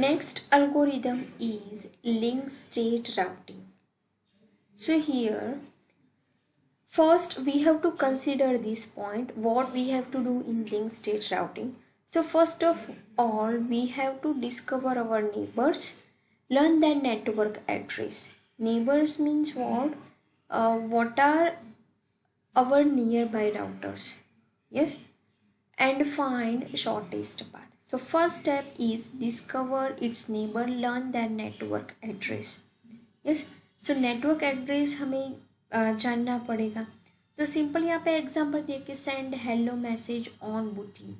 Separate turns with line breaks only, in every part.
Next algorithm is link state routing. So here first we have to consider this point, what we have to do in link state routing. So first of all we have to discover our neighbors, learn their network address. Neighbors means what? What are our nearby routers? Yes, and find shortest path. So first step is discover its neighbor, learn their network address. Yes, so network address हमें जानना पड़ेगा. तो simple यहाँ पे example दिए कि send hello message on booting.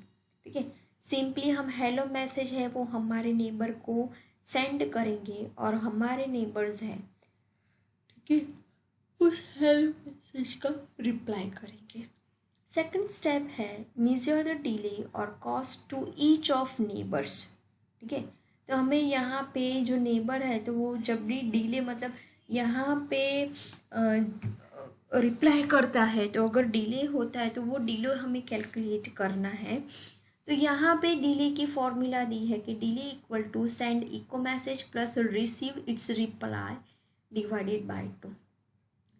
ठीक है, सिंपली हम हेलो मैसेज है वो हमारे नेबर को सेंड करेंगे और हमारे नेबर्स हैं, ठीक है, उस हेलो मैसेज का रिप्लाई करेंगे. सेकंड स्टेप है मेजर द डिले और cost to each of neighbours. ठीक है, तो हमें यहाँ पे जो नेबर है तो वो जब भी डिले मतलब यहाँ पे रिप्लाई करता है तो अगर डिले होता है तो वो डिले हमें कैलकुलेट करना है. तो यहाँ पे डिले की फॉर्मूला दी है कि delay equal to send echo message plus receive its reply divided by 2.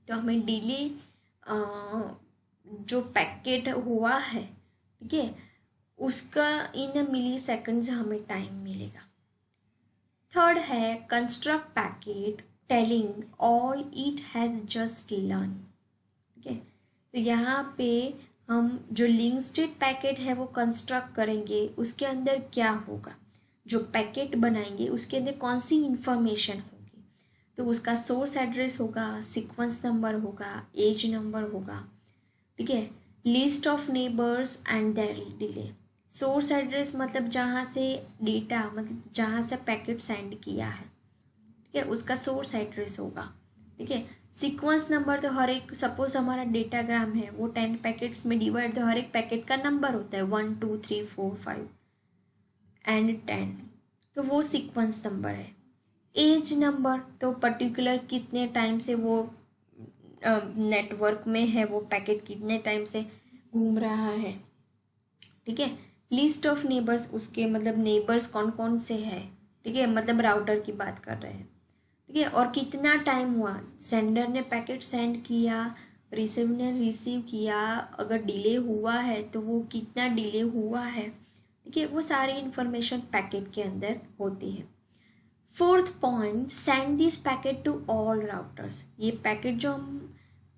तो हमें डिले जो पैकेट हुआ है, ठीक है, उसका इन मिली सेकेंड्स हमें टाइम मिलेगा. थर्ड है construct packet telling all it has just learn. ठीक है, तो यहाँ पे हम जो लिंक स्टेट पैकेट है वो कंस्ट्रक्ट करेंगे. उसके अंदर क्या होगा, जो पैकेट बनाएंगे उसके अंदर कौन सी इंफॉर्मेशन होगी. तो उसका सोर्स एड्रेस होगा, सीक्वेंस नंबर होगा, एज नंबर होगा. ठीक है, list of neighbours and their delay. Source address मतलब जहाँ से डेटा मतलब जहाँ से पैकेट सेंड किया है, ठीक है, उसका सोर्स एड्रेस होगा. ठीक है, सीक्वेंस नंबर तो हर एक, सपोज हमारा डेटाग्राम है वो 10 पैकेट्स में डिवाइड, तो हर एक पैकेट का नंबर होता है 1 2 3 4 5 एंड 10, तो वो सीक्वेंस नंबर है. एज नंबर तो पर्टिकुलर कितने टाइम से वो नेटवर्क में है, वो पैकेट कितने टाइम से घूम रहा है. ठीक है, लिस्ट ऑफ नेबर्स उसके मतलब नेबर्स कौन कौन से है. ठीक है, मतलब राउटर की बात कर रहे हैं. ठीक है, और कितना टाइम हुआ, सेंडर ने पैकेट सेंड किया, रिसीवर ने रिसीव किया, अगर डिले हुआ है तो वो कितना डिले हुआ है. ठीक है, वो सारी इन्फॉर्मेशन पैकेट के अंदर होती है. Fourth point, send this packet to all routers. ये पैकेट जो हम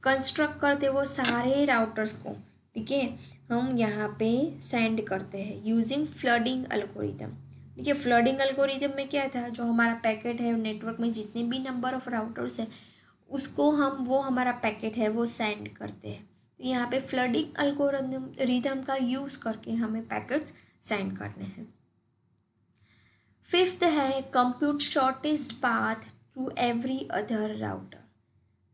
कंस्ट्रक्ट करते वो सारे राउटर्स को, ठीक है, हम यहाँ पे सेंड करते हैं यूजिंग फ्लडिंग अल्गोरिदम. ठीक है, फ्लडिंग अल्गोरिदम में क्या था, जो हमारा पैकेट है नेटवर्क में जितने भी नंबर ऑफ राउटर्स है उसको हम वो हमारा पैकेट है वो सेंड करते हैं. तो यहाँ पे फ्लडिंग अल्गोरिदम का यूज़ करके हमें पैकेट्स सेंड करने हैं. फिफ्थ है compute shortest path to every other router.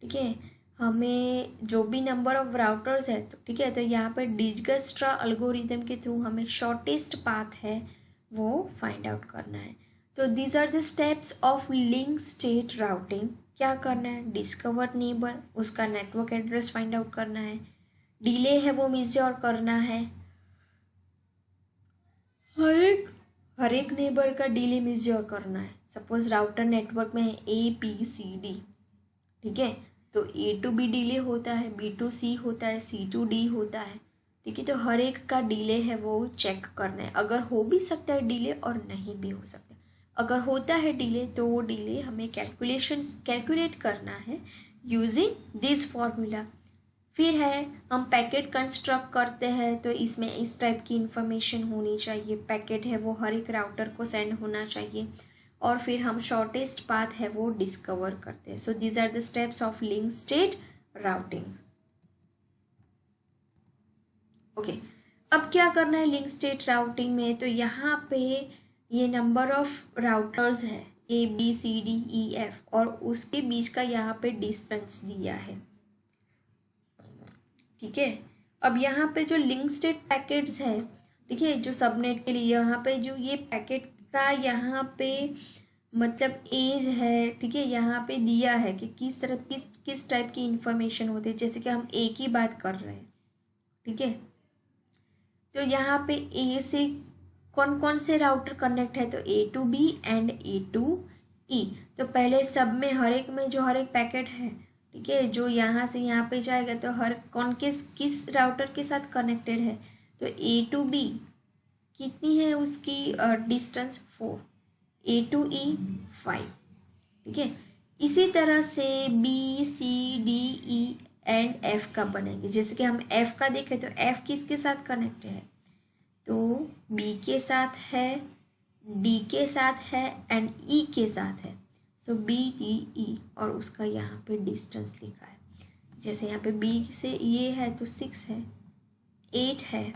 ठीक है, हमें जो भी नंबर ऑफ राउटर्स है तो ठीक है, तो यहाँ पर डिजकस्ट्रा अल्गोरिदम के थ्रू हमें शॉर्टेस्ट पाथ है वो फाइंड आउट करना है. तो these are the steps of link state routing. क्या करना है, डिस्कवर नेबर, उसका नेटवर्क एड्रेस फाइंड आउट करना है, डिले है वो मेजर करना है, हर एक नेबर का डिले मेजर करना है. सपोज राउटर नेटवर्क में है ABCD. ठीक है, तो A to B डिले होता है, B to C होता है, C to D होता है. ठीक है, तो हर एक का डिले है वो चेक करना है. अगर हो भी सकता है डिले और नहीं भी हो सकता. अगर होता है डिले तो वो डिले हमें कैलकुलेट करना है यूजिंग दिस फॉर्मूला. फिर है हम पैकेट कंस्ट्रक्ट करते हैं, तो इसमें इस टाइप की इंफॉर्मेशन होनी चाहिए. पैकेट है वो हर एक राउटर को सेंड होना चाहिए और फिर हम शॉर्टेस्ट पाथ है वो डिस्कवर करते हैं. So these are the steps of link state routing. Okay, अब क्या करना है लिंक स्टेट राउटिंग में, तो यहाँ पे ये नंबर ऑफ राउटर्स है ABCDEF और उसके बीच का यहाँ पे डिस्टेंस दिया है. ठीक है, अब यहाँ पे जो लिंक स्टेट पैकेट्स है, ठीक है, जो सबनेट के लिए यहाँ पे जो ये पैकेट का यहाँ पे मतलब एज है. ठीक है, यहाँ पे दिया है कि किस टाइप की इंफॉर्मेशन होती है. जैसे कि हम A की बात कर रहे हैं. ठीक है, तो यहाँ पे A से कौन कौन से राउटर कनेक्ट है, तो A to B and A to E। तो पहले सब में हर एक में जो हर एक पैकेट है, ठीक है, जो यहाँ से यहाँ पे जाएगा तो हर कौन किस राउटर के साथ कनेक्टेड है, तो A to B कितनी है उसकी डिस्टेंस 4, A to E 5, ठीक है। इसी तरह से B C D E and F का बनेंगे। जैसे कि हम F का देखें तो F किसके साथ कनेक्ट है, तो B के साथ है, D के साथ है एंड E के साथ है। सो B D E और उसका यहाँ पे डिस्टेंस लिखा है। जैसे यहाँ पे B से ये है तो 6 है, 8 है,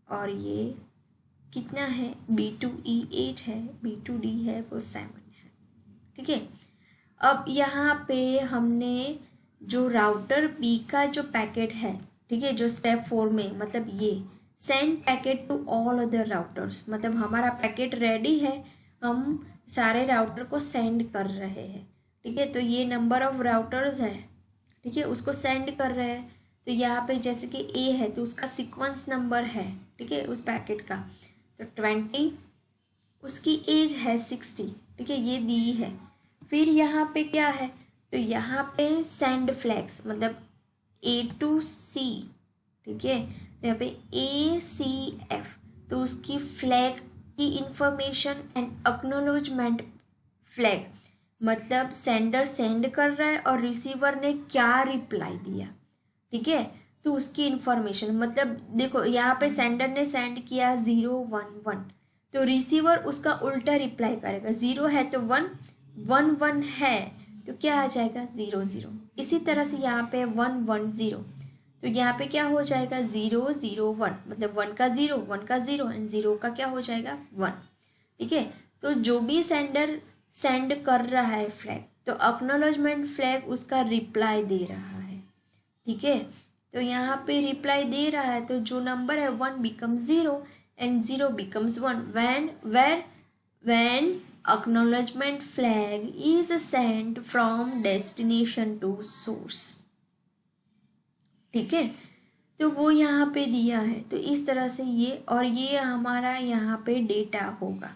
और ये कितना है, B to E 8 है, B to D है वो 7 है, ठीक है। अब यहाँ पे हमने जो राउटर B का जो पैकेट है, ठीक है, जो स्टेप 4 में, मतलब ये send packet to all other routers, मतलब हमारा पैकेट रेडी है, हम सारे राउटर को सेंड कर रहे हैं, ठीक है। तो ये नंबर ऑफ राउटर्स है, ठीक है, उसको सेंड कर रहे हैं। तो यहाँ पे जैसे कि A है तो उसका सीक्वेंस नंबर है, ठीक है, उस पैकेट का, तो 20, उसकी एज है 60, ठीक है, ये दी है। फिर यहाँ पे क्या है, तो यहाँ पे सेंड फ्लैग्स, मतलब A to C, ठीक है, तो यहाँ पे ACF, तो उसकी फ्लैग की इंफॉर्मेशन एंड एक्नॉलेजमेंट फ्लैग, मतलब सेंडर सेंड कर रहा है और रिसीवर ने क्या रिप्लाई दिया, ठीक है, तो उसकी इंफॉर्मेशन, मतलब देखो यहाँ पे सेंडर ने सेंड किया 011, तो रिसीवर उसका उल्टा रिप्लाई करेगा। 0 है तो 1, 1 है तो क्या आ जाएगा 00। इसी तरह से यहाँ पे 110, तो यहाँ पे क्या हो जाएगा 001, मतलब 1 का 0, 1 का 0 एंड 0 का क्या हो जाएगा 1, ठीक है। तो जो भी सेंडर सेंड कर रहा है फ्लैग, तो एक्नॉलेजमेंट फ्लैग उसका रिप्लाई दे रहा है, ठीक है। तो यहाँ पे रिप्लाई दे रहा है, तो जो नंबर है 1 becomes 0 and 0 becomes 1 when acknowledgement flag is sent from destination to source, ठीक है। तो वो यहाँ पे दिया है, तो इस तरह से ये, और ये हमारा यहाँ पे डेटा होगा,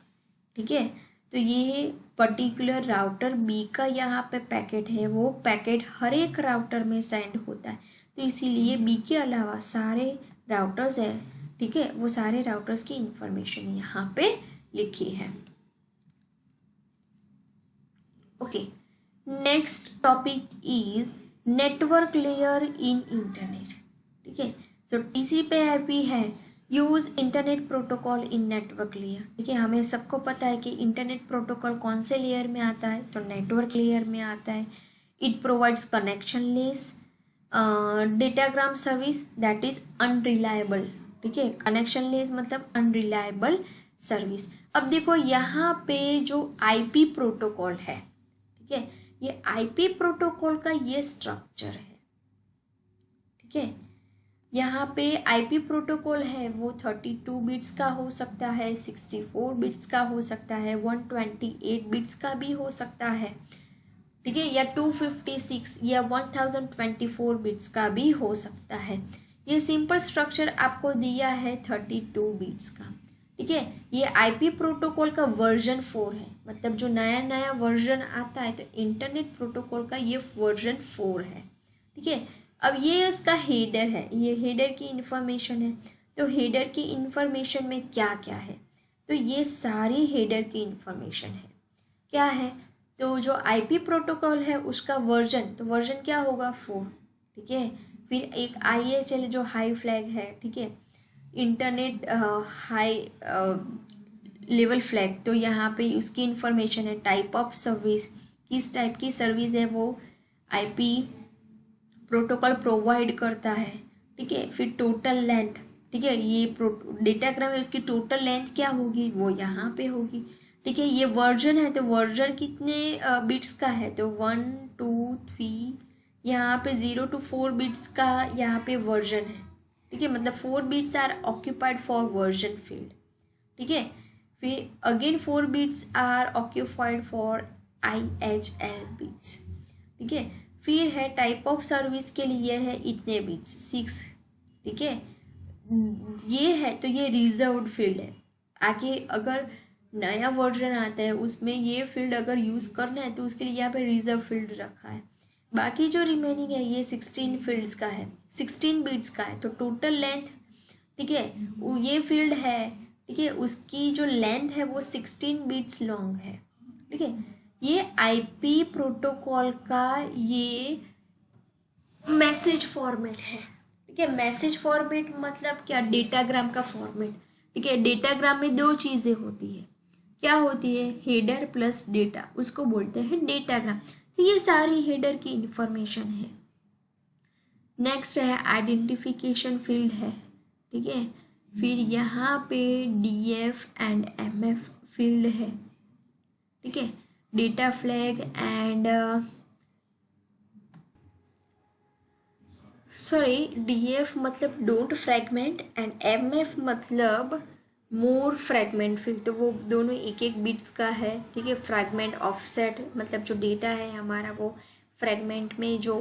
ठीक है। तो ये पर्टिकुलर राउटर B का यहाँ पे पैकेट है, वो पैकेट हर एक राउटर में सेंड होता है, तो इसीलिए B के अलावा सारे राउटर्स है, ठीक है, वो सारे राउटर्स की इंफॉर्मेशन यहाँ पे लिखी है। Okay, next topic is network layer in internet, ठीक है। सो TCP/IP है, यूज़ इंटरनेट प्रोटोकॉल इन नेटवर्क लेयर, ठीक है। हमें सबको पता है कि इंटरनेट प्रोटोकॉल कौन से लेयर में आता है, तो नेटवर्क लेयर में आता है। It provides connection less datagram service that is unreliable, ठीक है, कनेक्शन लेस मतलब अनरिलायबल सर्विस। अब देखो यहाँ पे जो IP प्रोटोकॉल है, ठीक है, ये IP प्रोटोकॉल का ये स्ट्रक्चर है, ठीक है। यहाँ पे IP प्रोटोकॉल है वो 32 बिट्स का हो सकता है, 64 बिट्स का हो सकता है, 128 बिट्स का भी हो सकता है, ठीक है, या 256 या 1024 बिट्स का भी हो सकता है। ये सिंपल स्ट्रक्चर आपको दिया है 32 बिट्स का, ठीक है। ये IP प्रोटोकॉल का वर्जन 4 है, मतलब जो नया नया वर्जन आता है तो इंटरनेट प्रोटोकॉल का ये वर्जन 4 है, ठीक है। अब ये इसका हेडर है, ये हेडर की इंफॉर्मेशन है। तो हेडर की इंफॉर्मेशन में क्या क्या है, तो ये सारी हेडर की इंफॉर्मेशन है। क्या है, तो जो IP प्रोटोकॉल है उसका वर्जन, तो वर्जन क्या होगा 4, ठीक है। फिर एक IHL जो हाई फ्लैग है, ठीक है, इंटरनेट हाई लेवल फ्लैग, तो यहाँ पे उसकी इंफॉर्मेशन है। टाइप ऑफ सर्विस, किस टाइप की सर्विस है वो IP प्रोटोकॉल प्रोवाइड करता है, ठीक है। फिर टोटल लेंथ, ठीक है, ये डेटाग्राम है, उसकी टोटल लेंथ क्या होगी वो यहाँ पे होगी, ठीक है। ये वर्जन है, तो वर्जन कितने बिट्स का है, तो 1 2 3, यहाँ पे 0 to 4 बिट्स का यहाँ पे वर्जन है, ठीक है, मतलब 4 bits are occupied for version field, ठीक है। फिर again 4 bits are occupied for IHL bits, ठीक है। फिर है टाइप ऑफ सर्विस के लिए है इतने बिट्स 6, ठीक है। ये है तो ये रिजर्व्ड फील्ड है, आगे अगर नया वर्जन आता है उसमें ये फील्ड अगर यूज़ करना है तो उसके लिए यहाँ पे रिजर्व फील्ड रखा है। बाकी जो रिमेनिंग है ये 16 फील्ड्स का है, 16 बिट्स का है। तो टोटल लेंथ, ठीक है, ये फील्ड है, ठीक है, उसकी जो लेंथ है वो 16 बिट्स लॉन्ग है। ठीक है, ये आईपी प्रोटोकॉल का ये मैसेज फॉर्मेट है। ठीक है, मैसेज फॉर्मेट मतलब क्या, डेटाग्राम का फॉर्मेट। ठीक है, डेटाग्राम में दो चीज़ें होती है, क्या होती है, हेडर प्लस डेटा, उसको बोलते हैं डेटाग्राम। तो ये सारी हेडर की इंफॉर्मेशन है। नेक्स्ट है आइडेंटिफिकेशन फील्ड है। ठीक है, फिर यहाँ पे डीएफ एंड एमएफ फील्ड है। ठीक है, data flag and sorry, DF मतलब डोंट फ्रैगमेंट एंड एमएफ मतलब मोर फ्रैगमेंट फील्ड। तो वो दोनों एक एक बिट्स का है। ठीक है, फ्रैगमेंट ऑफसेट मतलब जो डेटा है हमारा वो फ्रैगमेंट में जो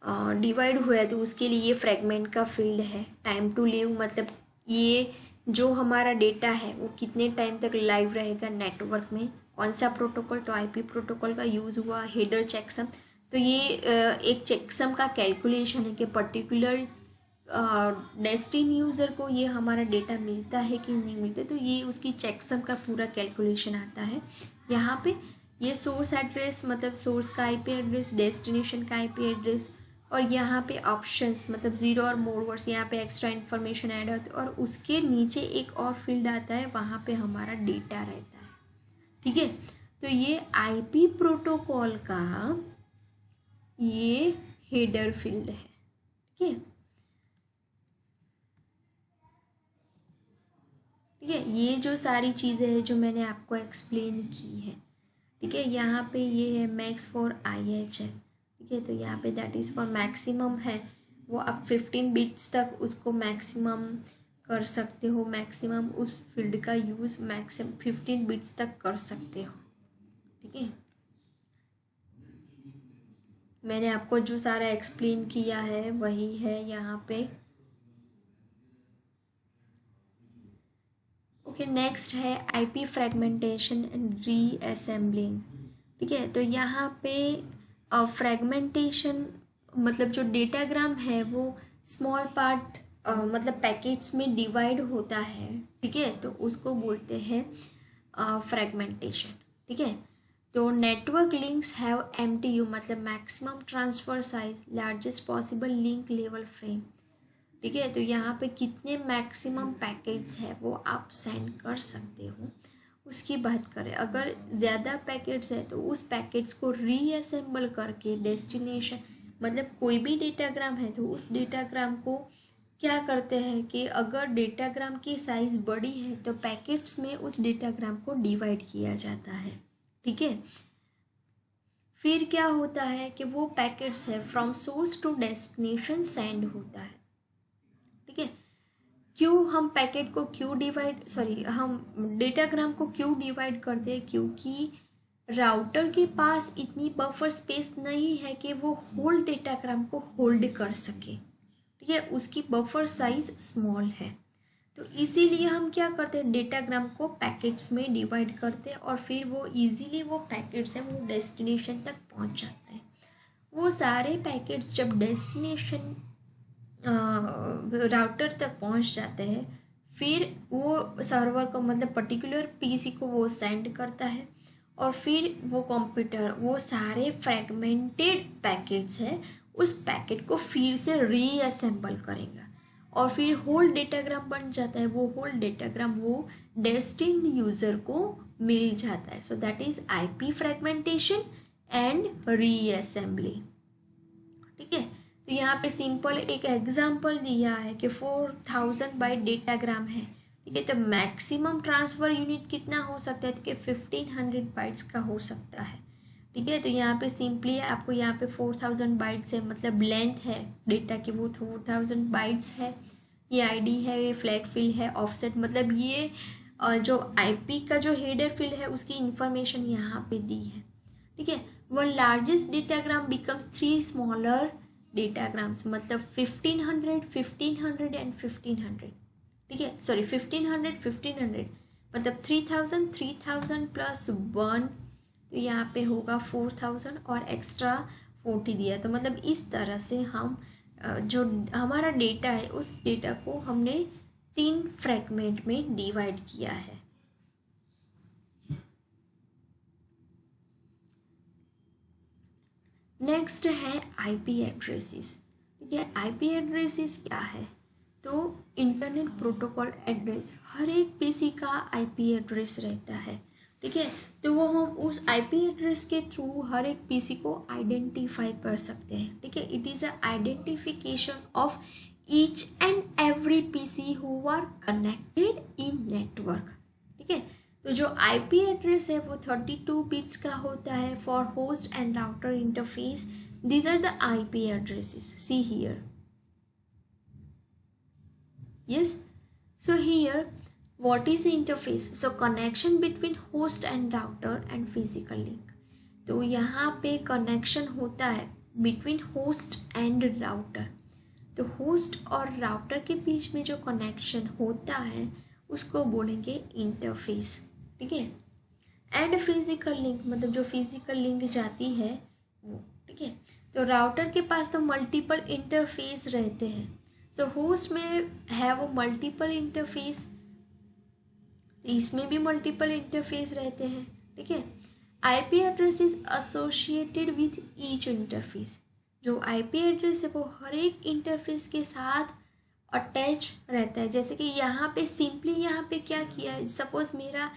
डिवाइड हुआ है तो उसके लिए ये फ्रैगमेंट का फील्ड है। टाइम टू लिव मतलब ये जो हमारा डेटा है वो कितने टाइम तक लाइव रहेगा नेटवर्क में, कौन सा प्रोटोकॉल, तो आईपी प्रोटोकॉल का यूज़ हुआ। हेडर चेकसम, तो ये एक चेकसम का कैलकुलेशन है कि पर्टिकुलर डेस्टिनी यूज़र को ये हमारा डेटा मिलता है कि नहीं मिलता, तो ये उसकी चेकसम का पूरा कैलकुलेशन आता है। यहाँ पे ये सोर्स एड्रेस मतलब सोर्स का आईपी एड्रेस, डेस्टिनेशन का आईपी एड्रेस, और यहाँ पे ऑप्शंस मतलब ज़ीरो और मोर वर्ड्स, यहाँ पे एक्स्ट्रा इन्फॉर्मेशन ऐड होता है, और उसके नीचे एक और फील्ड आता है, वहाँ पे हमारा डेटा रहता है। ठीक है, तो ये आईपी प्रोटोकॉल का ये हेडर फील्ड है। ठीक है, ठीक है, ये जो सारी चीज़ें हैं जो मैंने आपको एक्सप्लेन की है। ठीक है, यहाँ पे ये है मैक्स फॉर IHL। ठीक है, तो यहाँ पे दैट इज़ फॉर मैक्सिमम है, वो आप 15 बिट्स तक उसको मैक्सिमम कर सकते हो। मैक्सिमम उस फील्ड का यूज़ मैक्सिमम 15 बिट्स तक कर सकते हो। ठीक है, मैंने आपको जो सारा एक्सप्लेन किया है वही है यहाँ पे। ओके, नेक्स्ट है आईपी फ्रेगमेंटेशन एंड रीअसेंबलिंग। ठीक है, तो यहाँ पे फ्रेगमेंटेशन मतलब जो डेटाग्राम है वो स्मॉल पार्ट मतलब पैकेट्स में डिवाइड होता है। ठीक है, तो उसको बोलते हैं फ्रेगमेंटेशन। ठीक है, तो नेटवर्क लिंक्स हैव MTU मतलब maximum transfer size largest possible link level frame. ठीक है, तो यहाँ पे कितने मैक्सिमम पैकेट्स है वो आप सेंड कर सकते हो उसकी बात करें। अगर ज़्यादा पैकेट्स है तो उस पैकेट्स को रीअसेंबल करके डेस्टिनेशन मतलब कोई भी डेटाग्राम है तो उस डेटाग्राम को क्या करते हैं कि अगर डेटाग्राम की साइज़ बड़ी है तो पैकेट्स में उस डेटाग्राम को डिवाइड किया जाता है। ठीक है, फिर क्या होता है कि वो पैकेट्स है from source to destination send होता है। ठीक है, क्यों हम पैकेट को क्यों डिवाइड सॉरी हम डेटाग्राम को क्यों डिवाइड करते हैं, क्योंकि राउटर के पास इतनी बफर स्पेस नहीं है कि वो होल डेटाग्राम को होल्ड कर सके। ठीक है, उसकी बफर साइज स्मॉल है, तो इसीलिए हम क्या करते हैं डेटाग्राम को पैकेट्स में डिवाइड करते हैं और फिर वो इजीली वो पैकेट्स हैं वो डेस्टिनेशन तक पहुंच जाता है। वो सारे पैकेट्स जब डेस्टिनेशन राउटर तक पहुंच जाते हैं फिर वो सर्वर को मतलब पर्टिकुलर पीसी को वो सेंड करता है और फिर वो कंप्यूटर वो सारे फ्रेगमेंटेड पैकेट्स है उस पैकेट को फिर से रीअसेंबल करेगा और फिर होल डेटाग्राम बन जाता है। वो होल डेटाग्राम वो डेस्टिन्ड यूज़र को मिल जाता है। So that is IP fragmentation and reassembly. ठीक है, तो यहाँ पे सिंपल एक एग्जांपल दिया है कि 4000 बाइट डेटाग्राम है। ठीक है, तो मैक्सिमम ट्रांसफ़र यूनिट कितना हो सकता है, तो कि 1500 बाइट्स का हो सकता है। ठीक है, तो यहाँ पे सिंपली आपको यहाँ पे 4000 बाइट्स है मतलब लेंथ है डेटा की वो 4000 बाइट्स है। ये आईडी है, ये फ्लैग फील्ड है, ऑफसेट मतलब ये जो आईपी का जो हेडर फील्ड है उसकी इंफॉर्मेशन यहाँ पे दी है। ठीक है, one largest datagram becomes 3 smaller datagrams मतलब 1500 1500 एंड 1500। ठीक है, सॉरी 1500 1500 मतलब 3000 प्लस 1, तो यहाँ पे होगा 4000 और एक्स्ट्रा 40 दिया। तो मतलब इस तरह से हम जो हमारा डेटा है उस डेटा को हमने 3 फ्रैगमेंट में डिवाइड किया है। नेक्स्ट है आईपी एड्रेसेस। ठीक है, आईपी एड्रेसेस क्या है? तो इंटरनेट प्रोटोकॉल एड्रेस, हर एक पीसी का आईपी एड्रेस रहता है। ठीक है, तो वो हम उस आईपी एड्रेस के थ्रू हर एक पीसी को आइडेंटिफाई कर सकते हैं। ठीक है, it is a identification of each and every PC who are connected in network. ठीक है, तो जो आईपी एड्रेस है वो 32 बिट्स का होता है for host and router interface. These are the IP addresses, see here. Yes, so here what is interface? So connection between host and router and physical link. तो यहाँ पे कनेक्शन होता है बिटवीन होस्ट एंड राउटर। तो host और router के बीच में जो कनेक्शन होता है उसको बोलेंगे इंटरफेस। ठीक है, एंड फिजिकल लिंक मतलब जो फिजिकल लिंक जाती है वो। ठीक है, तो राउटर के पास तो मल्टीपल इंटरफेस रहते हैं। सो होस्ट में है वो मल्टीपल इंटरफेस, इसमें भी मल्टीपल इंटरफेस रहते हैं। ठीक है, IP address is associated with each interface. जो आईपी एड्रेस है वो हर एक इंटरफेस के साथ अटैच रहता है। जैसे कि यहाँ पे सिंपली यहाँ पे क्या किया है, सपोज मेरा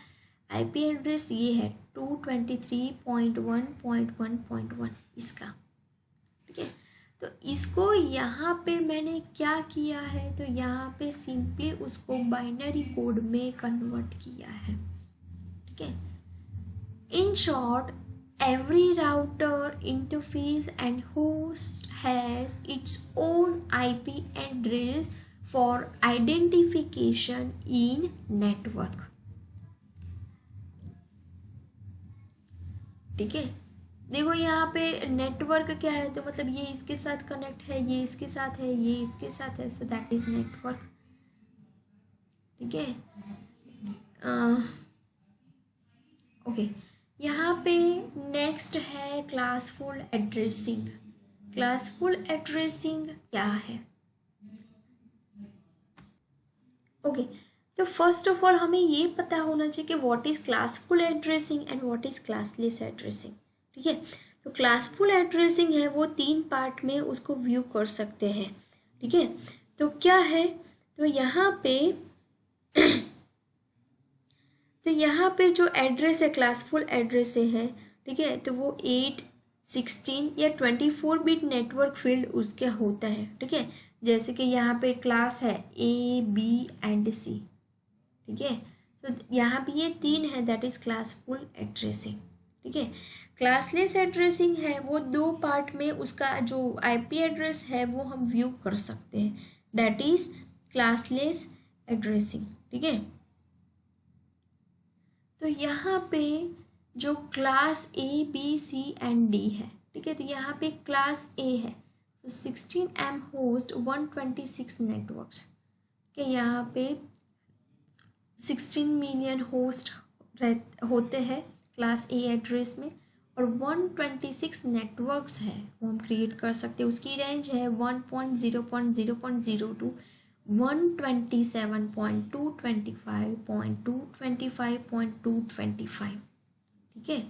आईपी एड्रेस ये है 223.1.1.1 इसका। ठीक है, तो इसको यहाँ पे मैंने क्या किया है, तो यहाँ पे सिंपली उसको बाइनरी कोड में कन्वर्ट किया है। ठीक है, in short every router interface and host has its own IP address for identification in network. ठीक है, देखो यहाँ पे नेटवर्क क्या है, तो मतलब ये इसके साथ कनेक्ट है, ये इसके साथ है, ये इसके साथ है, सो दैट इज नेटवर्क। ठीक है, ओके, यहाँ पे नेक्स्ट है क्लासफुल एड्रेसिंग। क्लासफुल एड्रेसिंग क्या है? ओके, तो फर्स्ट ऑफ ऑल हमें ये पता होना चाहिए कि what is classful addressing and what is classless addressing. ठीक है, तो क्लासफुल एड्रेसिंग है वो 3 पार्ट में उसको व्यू कर सकते हैं। ठीक है, तो क्या है, तो यहाँ पे तो यहाँ पे जो एड्रेस है क्लासफुल एड्रेस है, ठीक है, तो वो 8, 16 या 24 बिट नेटवर्क फील्ड उसका होता है। ठीक है, जैसे कि यहाँ पे क्लास है A, B एंड C। ठीक है, तो यहाँ पे ये 3 है, दैट इज क्लासफुल एड्रेसिंग। ठीक है, क्लासलेस एड्रेसिंग है वो 2 पार्ट में उसका जो आईपी एड्रेस है वो हम व्यू कर सकते हैं, दैट इज क्लासलेस एड्रेसिंग। ठीक है, तो यहाँ पे जो class A, B, C and D है। ठीक है, तो यहाँ पे क्लास A है, तो 16M होस्ट 126 नेटवर्क्स के यहाँ पे 16 मिलियन होस्ट होते हैं क्लास A एड्रेस में, और 126 नेटवर्क्स है वो हम क्रिएट कर सकते हैं। उसकी रेंज है 1.0.0.0 टू 127.225.225.225। ठीक है,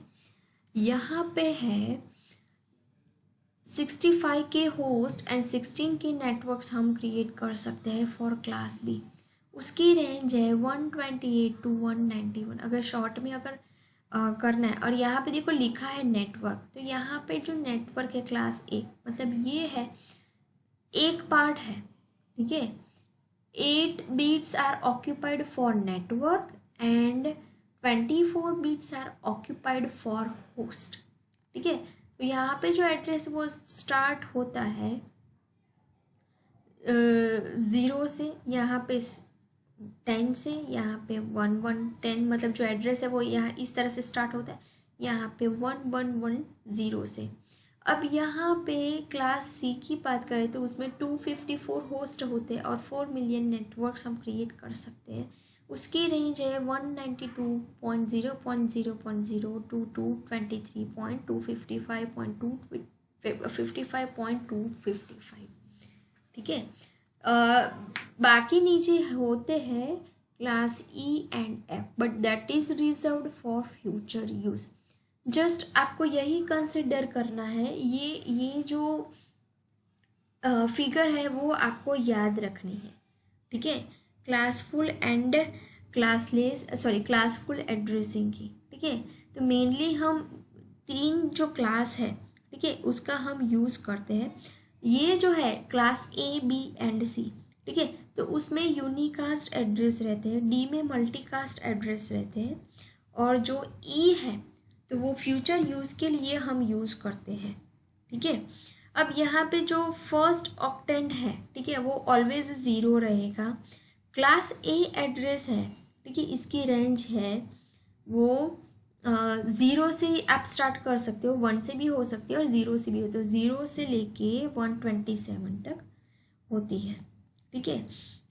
यहाँ पे है 65 के होस्ट एंड 16 के नेटवर्क्स हम क्रिएट कर सकते हैं फॉर क्लास बी। उसकी रेंज है 128 टू 191 अगर शॉर्ट में अगर करना है। और यहाँ पे देखो लिखा है नेटवर्क, तो यहाँ पे जो नेटवर्क है क्लास ए मतलब ये है एक पार्ट है। ठीक है, 8 bits are occupied for network and 24 bits are occupied for host। ठीक है, तो यहाँ पे जो एड्रेस वो स्टार्ट होता है 0 से, यहाँ पे 10 से, यहाँ पे 1110 मतलब जो एड्रेस है वो यहाँ इस तरह से स्टार्ट होता है, यहाँ पे 1110 से। अब यहाँ पे क्लास सी की बात करें तो उसमें 254 होस्ट होते हैं और 4 मिलियन नेटवर्क्स हम क्रिएट कर सकते हैं उसकी रेंज है 192.0.0.0 टू 223.255.255.255, ठीक है। बाकी नीचे होते हैं class E and F, but that is reserved for future use. Just आपको यही कंसिडर करना है, ये जो फिगर है वो आपको याद रखनी है, ठीक है। क्लासफुल एंड क्लासफुल एड्रेसिंग की, ठीक है। तो मेनली हम 3 जो क्लास है, ठीक है, उसका हम यूज़ करते हैं। ये जो है क्लास ए बी एंड सी, ठीक है, तो उसमें यूनिकास्ट एड्रेस रहते हैं, डी में मल्टीकास्ट एड्रेस रहते हैं, और जो ई है तो वो फ्यूचर यूज़ के लिए हम यूज़ करते हैं, ठीक है। अब यहाँ पे जो फर्स्ट ऑक्टेंट है, ठीक है, वो ऑलवेज 0 रहेगा। क्लास ए एड्रेस है, ठीक है, इसकी रेंज है वो 0 से आप स्टार्ट कर सकते हो, 1 से भी हो सकती है और 0 से भी होती है, 0 से लेके 127 तक होती है, ठीक है।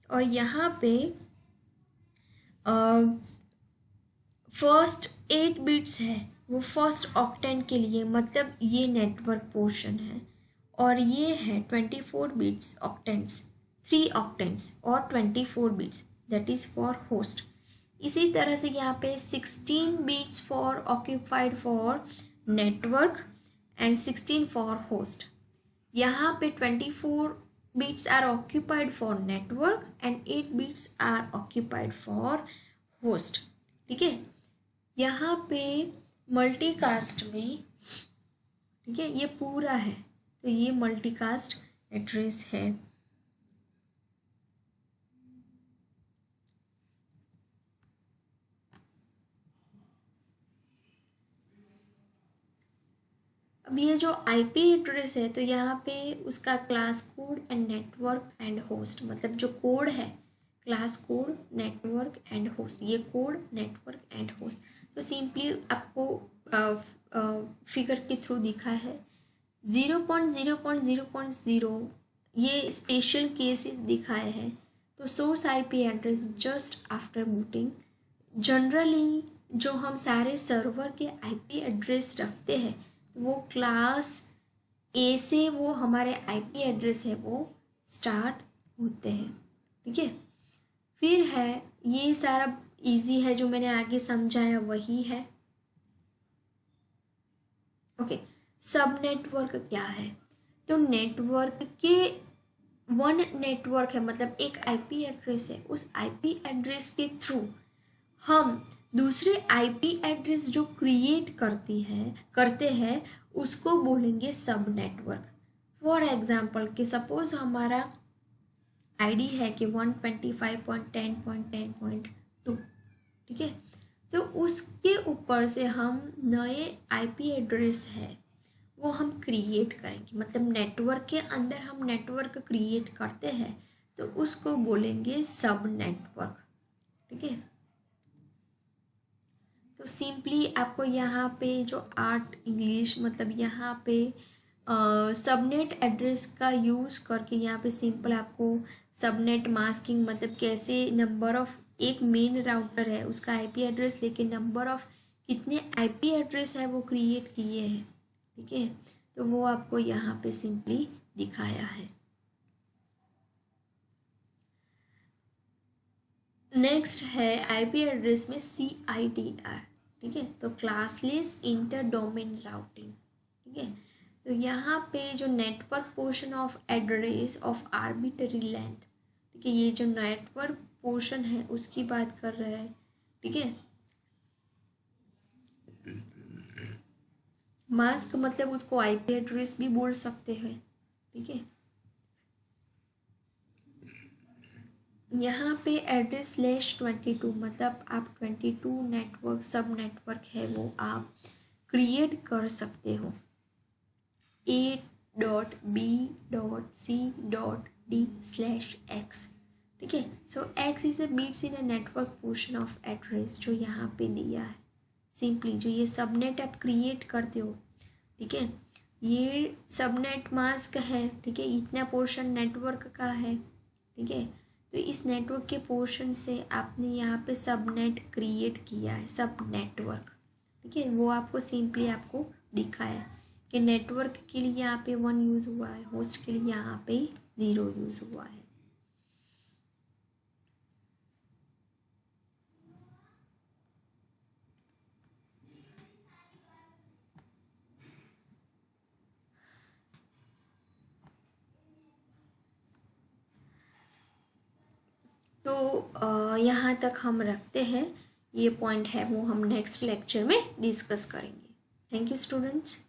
और यहाँ पे फर्स्ट 8 बिट्स है वो फर्स्ट ऑक्टेंट के लिए, मतलब ये नेटवर्क पोर्शन है, और ये है 24 बिट्स ऑक्टेंट्स, 3 ऑक्टेंट्स और 24 bits, that is for host. इसी तरह से यहाँ पे 16 bits for occupied for network and 16 for host. यहाँ पे 24 bits are occupied for network and 8 bits are occupied for host, ठीक है। यहाँ पे मल्टीकास्ट में, ठीक है, ये पूरा है, तो ये मल्टीकास्ट एड्रेस है। अब ये जो आईपी एड्रेस है, तो यहाँ पे उसका class code and network and host, मतलब जो कोड है class code network and host, ये कोड नेटवर्क एंड होस्ट। तो सिंपली आपको फिगर के थ्रू दिखा है 0.0.0.0, ये स्पेशल केसेस दिखाए हैं। तो source IP address just after booting, generally जो हम सारे सर्वर के आईपी एड्रेस रखते हैं वो क्लास ए से वो हमारे आईपी एड्रेस है वो स्टार्ट होते हैं, ठीक है। फिर है ये सारा इजी है, जो मैंने आगे समझाया वही है, ओके। सब नेटवर्क क्या है, तो नेटवर्क के वन नेटवर्क है, मतलब एक आईपी एड्रेस है, उस आईपी एड्रेस के थ्रू हम दूसरे आईपी एड्रेस जो क्रिएट करते हैं उसको बोलेंगे सब नेटवर्क। फॉर एग्जांपल कि सपोज हमारा आईडी है कि 125.10.10.2, ठीक है, तो उसके ऊपर से हम नए आईपी एड्रेस है वो हम क्रिएट करेंगे, मतलब नेटवर्क के अंदर हम नेटवर्क क्रिएट करते हैं तो उसको बोलेंगे सब नेटवर्क, ठीक है। तो सिंपली आपको यहाँ पे जो आर्ट इंग्लिश, मतलब यहाँ पे सबनेट एड्रेस का यूज़ करके यहाँ पे सिंपल आपको सबनेट मास्किंग, मतलब कैसे नंबर ऑफ, एक मेन राउटर है उसका आईपी एड्रेस लेके नंबर ऑफ कितने आईपी एड्रेस है वो क्रिएट किए हैं, ठीक है। तो वो आपको यहाँ पे सिंपली दिखाया है। नेक्स्ट है आईपी एड्रेस में CIDR, ठीक है, तो क्लासलेस इंटर डोमेन राउटिंग, ठीक है। तो यहाँ पे जो network portion of address of arbitrary length, ठीक है, ये जो नेटवर्क पोर्शन है उसकी बात कर रहा है, ठीक है। मास्क मतलब उसको आईपी एड्रेस भी बोल सकते हैं, ठीक है। यहाँ पे एड्रेस /22, मतलब आप 22 नेटवर्क सब नेटवर्क है वो आप क्रिएट कर सकते हो। A.B.C.D/X, ठीक है। सो X is a bits in a network portion of address जो यहाँ पे दिया है। सिंपली जो ये सबनेट आप क्रिएट करते हो, ठीक है, ये सबनेट मास्क है, ठीक है, इतना पोर्शन नेटवर्क का है, ठीक है। तो इस नेटवर्क के पोर्शन से आपने यहाँ पे सबनेट क्रिएट किया है, सब नेटवर्क, ठीक है। वो आपको सिंपली आपको दिखा है कि नेटवर्क के लिए यहाँ पे 1 यूज़ हुआ है, होस्ट के लिए यहाँ पे 0 यूज़ हुआ है। तो यहाँ तक हम रखते हैं, ये पॉइंट है वो हम नेक्स्ट लेक्चर में डिस्कस करेंगे। Thank you students.